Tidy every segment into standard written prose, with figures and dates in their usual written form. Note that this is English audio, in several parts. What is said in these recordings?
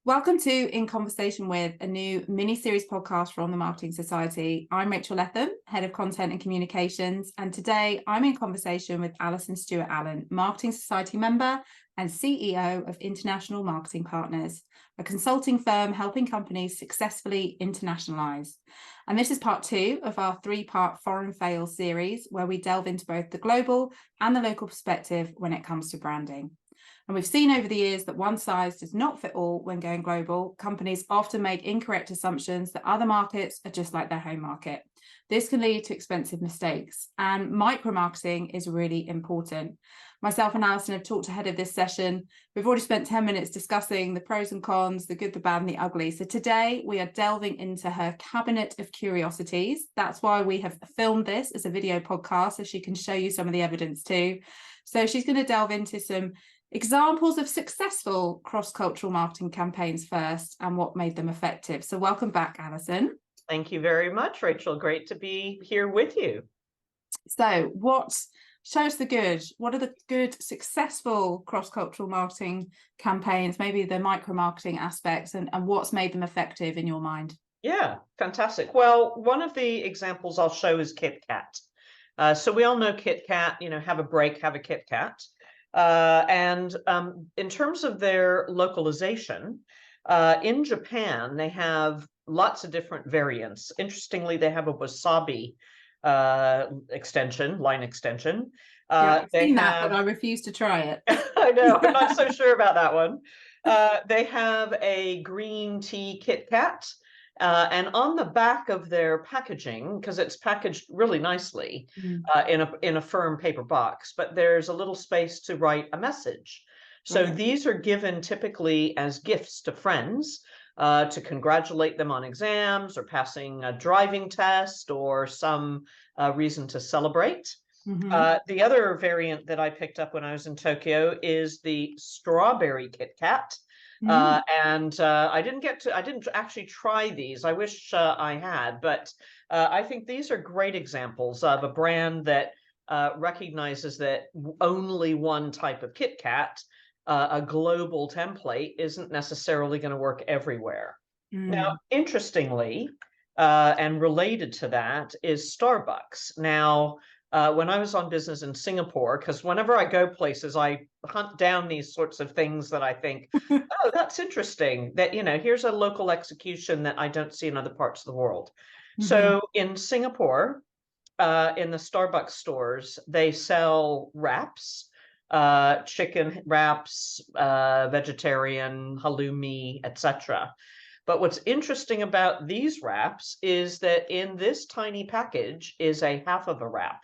Welcome to In Conversation With, a new mini-series podcast from the Marketing Society. I'm Rachel Letham, Head of Content and Communications, and today I'm in conversation with Allyson Stewart-Allen, Marketing Society member and CEO of International Marketing Partners, a consulting firm helping companies successfully internationalise. And this is part 2 of our 3-part Foreign Fails series, where we delve into both the global and the local perspective when it comes to branding. And we've seen over the years that one size does not fit all when going global. Companies often make incorrect assumptions that other markets are just like their home market. This can lead to expensive mistakes, and micro-marketing is really important. Myself and Allyson have talked ahead of this session. We've already spent 10 minutes discussing the pros and cons, the good, the bad, and the ugly. So today we are delving into her cabinet of curiosities. That's why we have filmed this as a video podcast, so she can show you some of the evidence too. So she's going to delve into some examples of successful cross-cultural marketing campaigns first and what made them effective. So welcome back, Allyson. Thank you very much, Rachel. Great to be here with you. So show us the good. What are the good, successful cross-cultural marketing campaigns, maybe the micro-marketing aspects, and what's made them effective in your mind? Yeah, fantastic. Well, one of the examples I'll show is KitKat. So we all know KitKat, have a break, have a KitKat. And in terms of their localization, in Japan, they have lots of different variants. Interestingly, they have a wasabi line extension. I've seen that, but I refuse to try it. I know, I'm not so sure about that one. They have a green tea KitKat. And on the back of their packaging, because it's packaged really nicely in a firm paper box, but there's a little space to write a message. So these are given typically as gifts to friends to congratulate them on exams or passing a driving test or some reason to celebrate. The other variant that I picked up when I was in Tokyo is the strawberry KitKat. I didn't actually try these. I wish I had, but I think these are great examples of a brand that recognizes that only one type of KitKat, a global template, isn't necessarily going to work everywhere. Now, interestingly, and related to that is Starbucks. Now, when I was on business in Singapore, because whenever I go places, I hunt down these sorts of things that I think, oh, that's interesting, that, here's a local execution that I don't see in other parts of the world. So in Singapore, in the Starbucks stores, they sell wraps, chicken wraps, vegetarian, halloumi, etc. But what's interesting about these wraps is that in this tiny package is a half of a wrap.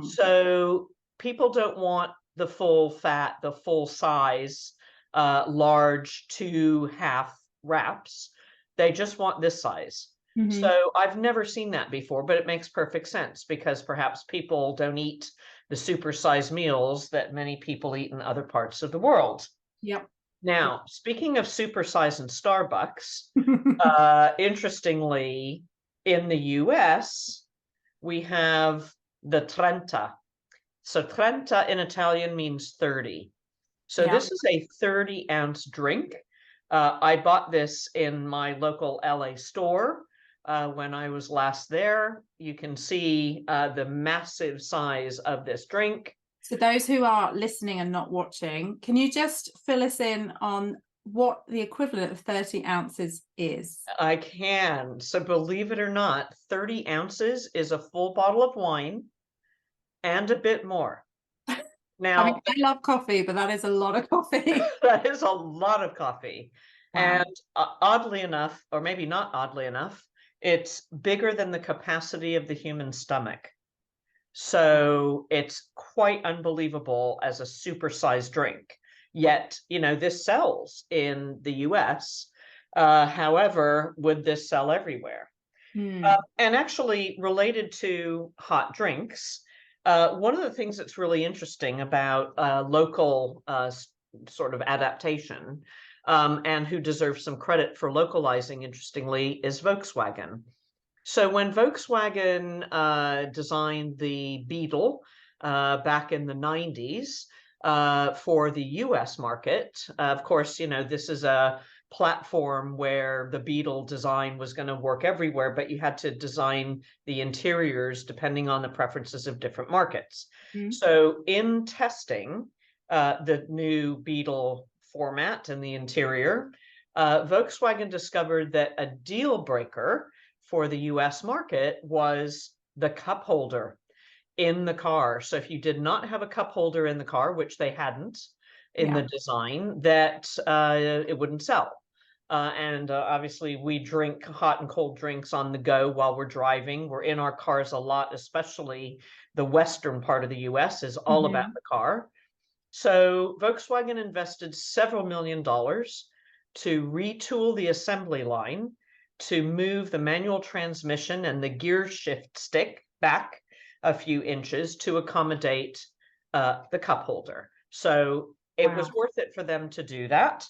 So people don't want the full fat, the full size, large 2-half wraps. They just want this size. So I've never seen that before, but it makes perfect sense because perhaps people don't eat the supersized meals that many people eat in other parts of the world. Now, speaking of supersize and Starbucks, interestingly, in the US, we have the Trenta. So Trenta in Italian means 30. So this is a 30-ounce drink. I bought this in my local LA store when I was last there. You can see the massive size of this drink. So those who are listening and not watching, can you just fill us in on what the equivalent of 30 ounces is? I can. So believe it or not, 30 ounces is a full bottle of wine and a bit more. Now, I love coffee, but that is a lot of coffee. That is a lot of coffee. Wow. And oddly enough, or maybe not oddly enough, it's bigger than the capacity of the human stomach. So it's quite unbelievable as a supersized drink. Yet, this sells in the US. However, would this sell everywhere? And actually, related to hot drinks, one of the things that's really interesting about local sort of adaptation, and who deserves some credit for localizing, interestingly, is Volkswagen. So when Volkswagen designed the Beetle back in the 90s for the US market, of course, this is a platform where the beetle design was going to work everywhere, but you had to design the interiors depending on the preferences of different markets. So in testing the new beetle format and the interior, Volkswagen discovered that a deal breaker for the US market was the cup holder in the car. So if you did not have a cup holder in the car, which they hadn't in the design, that it wouldn't sell. And obviously we drink hot and cold drinks on the go while we're driving. We're in our cars a lot, especially the western part of the US is all about the car. So Volkswagen invested several $1 million to retool the assembly line, to move the manual transmission and the gear shift stick back a few inches to accommodate the cup holder. So it was worth it for them to do that.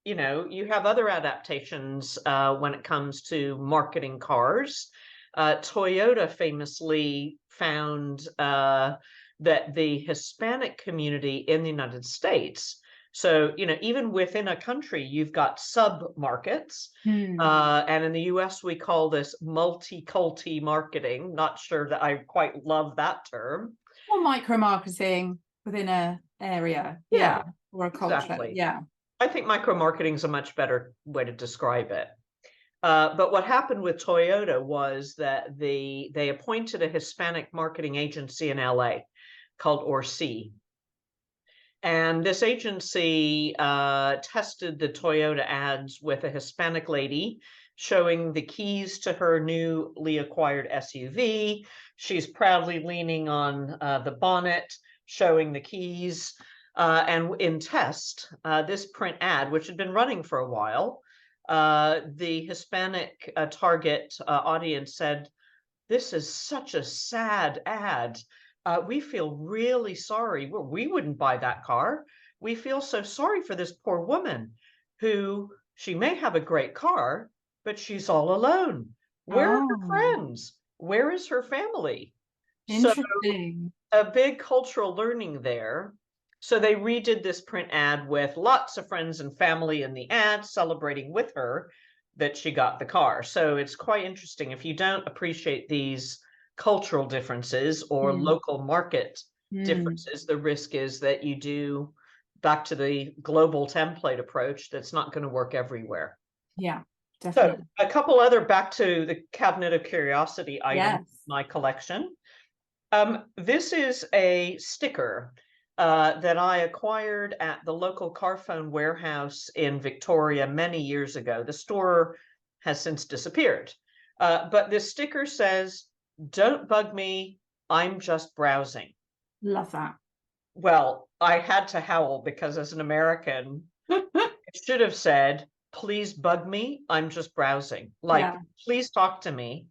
You know, you have other adaptations when it comes to marketing cars. Toyota famously found that the Hispanic community in the United States, so, you know, even within a country, you've got sub-markets. And in the US, we call this multi-culti marketing. Not sure that I quite love that term. Or micro-marketing within an area. Or a culture. Exactly. I think micro-marketing is a much better way to describe it. But what happened with Toyota was that they appointed a Hispanic marketing agency in LA called Orsi. And this agency tested the Toyota ads with a Hispanic lady showing the keys to her newly acquired SUV. She's proudly leaning on the bonnet, showing the keys. And in test, this print ad, which had been running for a while, the Hispanic target audience said, "This is such a sad ad. We feel really sorry. We wouldn't buy that car. We feel so sorry for this poor woman who, she may have a great car, but she's all alone. Where are her friends? Where is her family?" Interesting. So a big cultural learning there. So they redid this print ad with lots of friends and family in the ad celebrating with her that she got the car. So it's quite interesting. If you don't appreciate these cultural differences or local market differences, the risk is that you do back to the global template approach that's not going to work everywhere. Yeah, definitely. So a couple other back to the cabinet of curiosity items in my collection. This is a sticker that I acquired at the local Carphone warehouse in Victoria many years ago. The store has since disappeared. But this sticker says, "Don't bug me, I'm just browsing." Love that. Well, I had to howl because as an American, it should have said, "Please bug me, I'm just browsing." Like, please talk to me.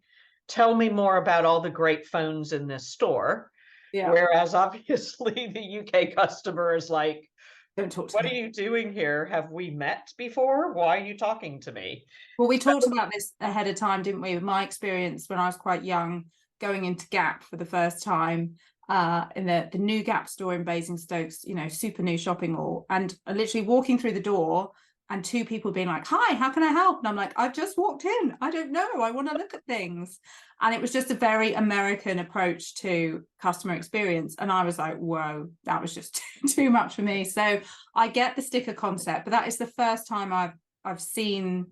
Tell me more about all the great phones in this store. Whereas obviously the UK customer is like, "Don't talk to what me. are you doing here? Have we met before? Why are you talking to me?" Well, we talked about this ahead of time, didn't we? With my experience when I was quite young, going into Gap for the first time, in the new Gap store in Basingstoke, you know, super new shopping mall, and literally walking through the door and two people being like, "Hi, how can I help?" And I'm like, "I've just walked in. I don't know. I want to look at things." And it was just a very American approach to customer experience. And I was like, whoa, that was just too much for me. So I get the sticker concept, but that is the first time I've seen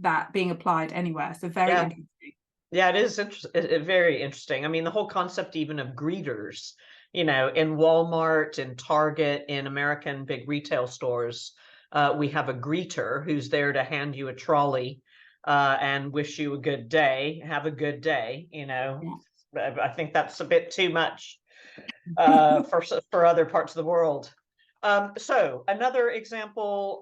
that being applied anywhere. So very interesting. Yeah, it is very interesting. I mean, the whole concept even of greeters, you know, in Walmart, in Target, in American big retail stores, we have a greeter who's there to hand you a trolley and wish you a good day. Have a good day, you know. I think that's a bit too much for other parts of the world. So another example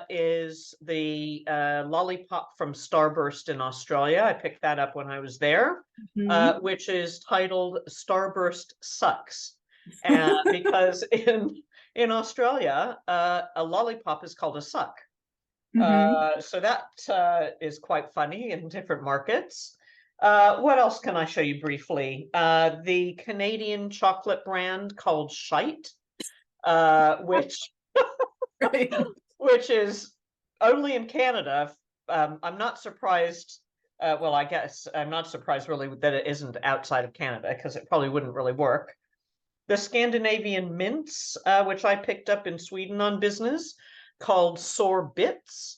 is the lollipop from Starburst in Australia. I picked that up when I was there, which is titled "Starburst Sucks." And because in Australia, a lollipop is called a suck. So that is quite funny in different markets. What else can I show you briefly? The Canadian chocolate brand called Shite, which which is only in Canada. I'm not surprised. Well, I guess I'm not surprised really that it isn't outside of Canada, because it probably wouldn't really work. The Scandinavian mints, which I picked up in Sweden on business, called sorbits.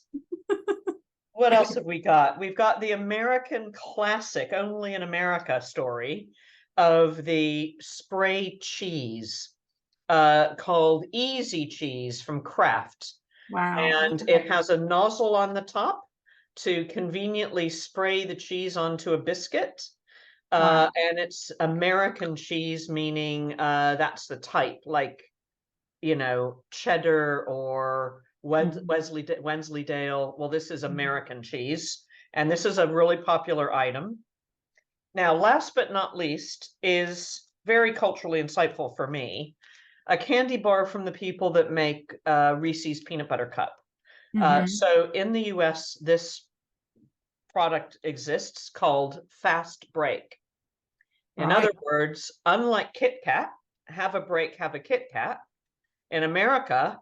What else have we got? We've got the American classic, only in America story of the spray cheese, called Easy Cheese from Kraft. Wow. And it has a nozzle on the top to conveniently spray the cheese onto a biscuit. Wow. And it's American cheese, meaning that's the type, like, cheddar or Wensleydale. Well, this is American cheese, and this is a really popular item. Now, last but not least, is very culturally insightful for me, a candy bar from the people that make Reese's Peanut Butter Cup. So in the US, this product exists called Fast Break. In other words, unlike KitKat, have a break, have a KitKat. In America,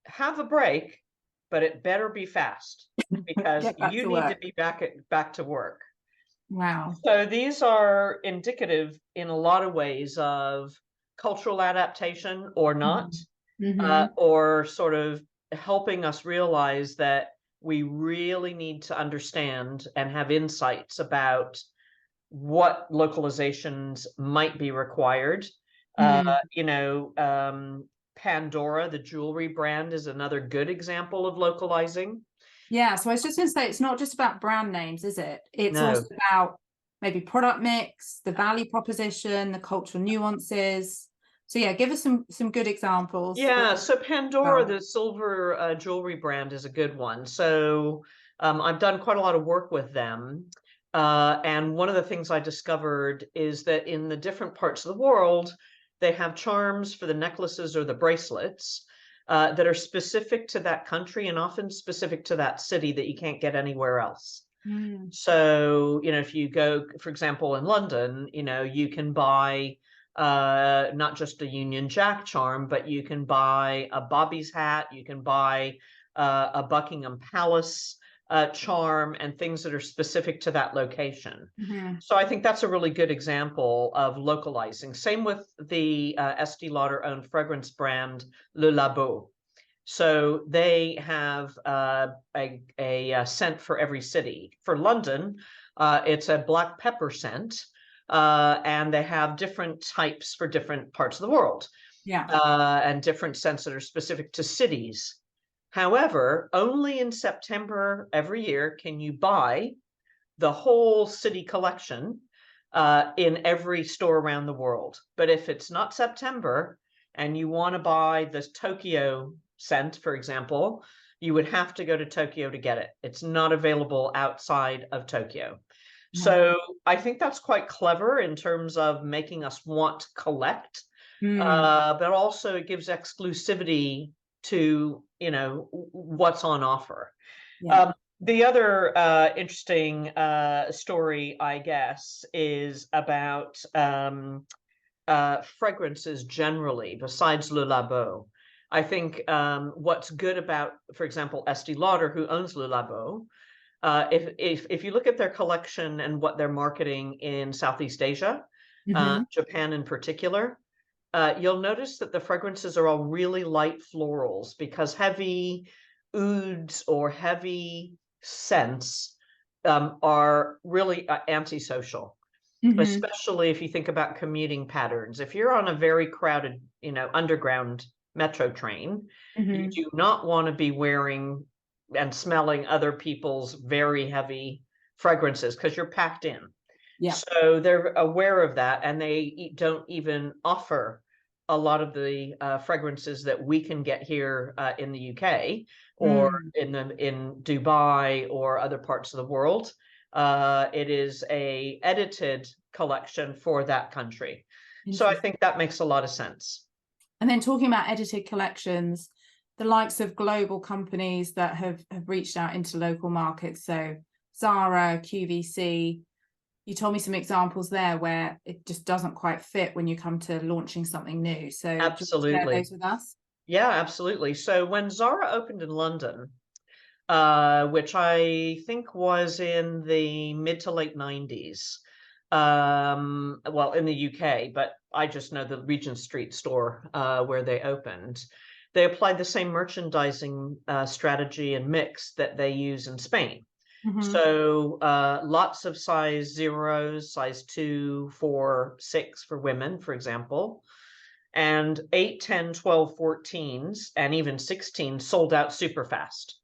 have a break, but it better be fast, because you need to be back to work. Wow. So these are indicative in a lot of ways of cultural adaptation or not, or sort of helping us realize that we really need to understand and have insights about what localizations might be required. Pandora, the jewelry brand, is another good example of localizing. Yeah, so I was just going to say, it's not just about brand names, is it? It's No. also about maybe product mix, the value proposition, the cultural nuances. So yeah, give us some good examples. Yeah, so Pandora, the silver jewelry brand, is a good one. So I've done quite a lot of work with them. And one of the things I discovered is that in the different parts of the world, they have charms for the necklaces or the bracelets that are specific to that country, and often specific to that city, that you can't get anywhere else. So, if you go, for example, in London, you can buy not just a Union Jack charm, but you can buy a Bobby's hat, you can buy a Buckingham Palace charm, and things that are specific to that location. So I think that's a really good example of localizing. Same with the Estee Lauder owned fragrance brand Le Labo. So they have a scent for every city. For London, it's a black pepper scent, and they have different types for different parts of the world. And different scents that are specific to cities. However, only in September every year can you buy the whole city collection in every store around the world. But if it's not September and you want to buy the Tokyo scent, for example, you would have to go to Tokyo to get it. It's not available outside of Tokyo. So I think that's quite clever in terms of making us want to collect, but also it gives exclusivity to, what's on offer. The other interesting story, I guess, is about fragrances generally, besides Le Labo. I think what's good about, for example, Estee Lauder, who owns Le Labo, if you look at their collection and what they're marketing in Southeast Asia, Japan in particular, you'll notice that the fragrances are all really light florals, because heavy ouds or heavy scents are really antisocial, especially if you think about commuting patterns. If you're on a very crowded, underground metro train, you do not want to be wearing and smelling other people's very heavy fragrances, because you're packed in. So they're aware of that, and they don't even offer a lot of the fragrances that we can get here in the UK or in Dubai or other parts of the world. It is a edited collection for that country. So I think that makes a lot of sense. And then talking about edited collections, the likes of global companies that have reached out into local markets, so Zara, QVC, you told me some examples there where it just doesn't quite fit when you come to launching something new. So absolutely, share those with us. Yeah, absolutely. So when Zara opened in London, which I think was in the mid to late 90s, well, in the UK, but I just know the Regent Street store where they opened. They applied the same merchandising strategy and mix that they use in Spain. So lots of size zeros, size 2, 4, 6 for women, for example, and 8, 10, 12, 14s, and even 16 sold out super fast,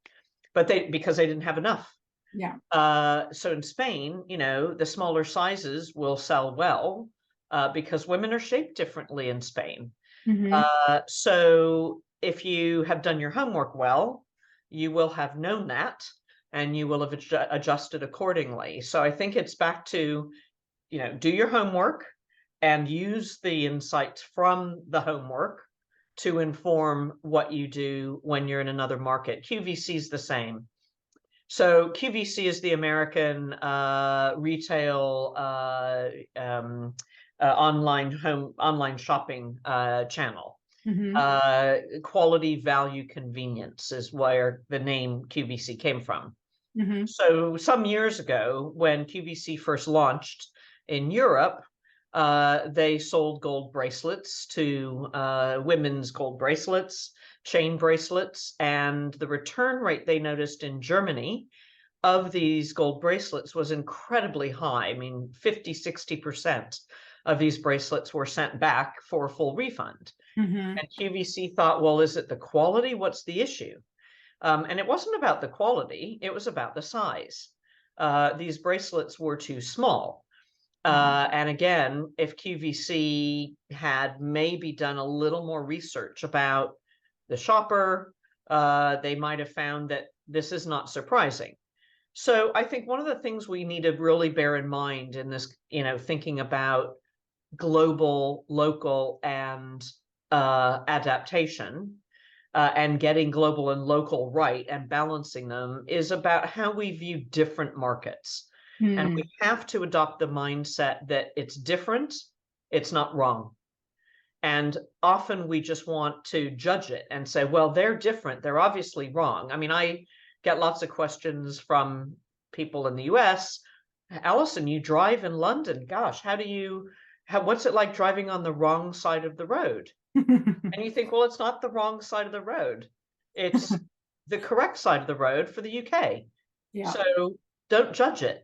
but because they didn't have enough. Yeah. So in Spain, you know, the smaller sizes will sell well because women are shaped differently in Spain. So if you have done your homework well, you will have known that and you will have adjusted accordingly. So I think it's back to, you know, do your homework and use the insights from the homework to inform what you do when you're in another market. QVC is the same. So QVC is the American retail online shopping channel. Quality, value, convenience is where the name QVC came from. So some years ago, when QVC first launched in Europe, they sold gold bracelets to women's gold bracelets, chain bracelets, and the return rate they noticed in Germany of these gold bracelets was incredibly high. I mean, 50, 60% of these bracelets were sent back for a full refund. And QVC thought, well, is it the quality? What's the issue? And it wasn't about the quality, it was about the size. These bracelets were too small. And again, if QVC had maybe done a little more research about the shopper, they might have found that this is not surprising. So I think one of the things we need to really bear in mind in this, you know, thinking about global, local, and adaptation, and getting global and local right and balancing them is about how we view different markets. And we have to adopt the mindset that it's different, it's not wrong. And often we just want to judge it and say, well, they're different, they're obviously wrong. I mean, I get lots of questions from people in the US. Allyson, you drive in London. Gosh, what's it like driving on the wrong side of the road? And you think, well, it's not the wrong side of the road. It's the correct side of the road for the UK. Yeah. So don't judge it.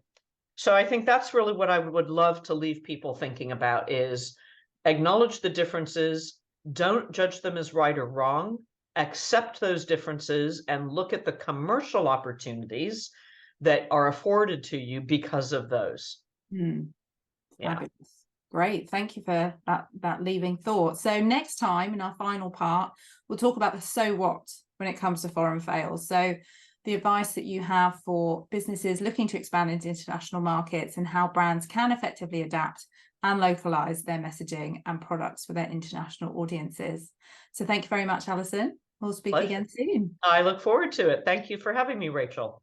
So I think that's really what I would love to leave people thinking about is acknowledge the differences, don't judge them as right or wrong, accept those differences and look at the commercial opportunities that are afforded to you because of those. Yeah. Fabulous. Great. Thank you for that leaving thought. So next time in our final part, we'll talk about the so what when it comes to foreign fails. So the advice that you have for businesses looking to expand into international markets and how brands can effectively adapt and localize their messaging and products for their international audiences. So thank you very much, Allyson. We'll speak again soon. I look forward to it. Thank you for having me, Rachel.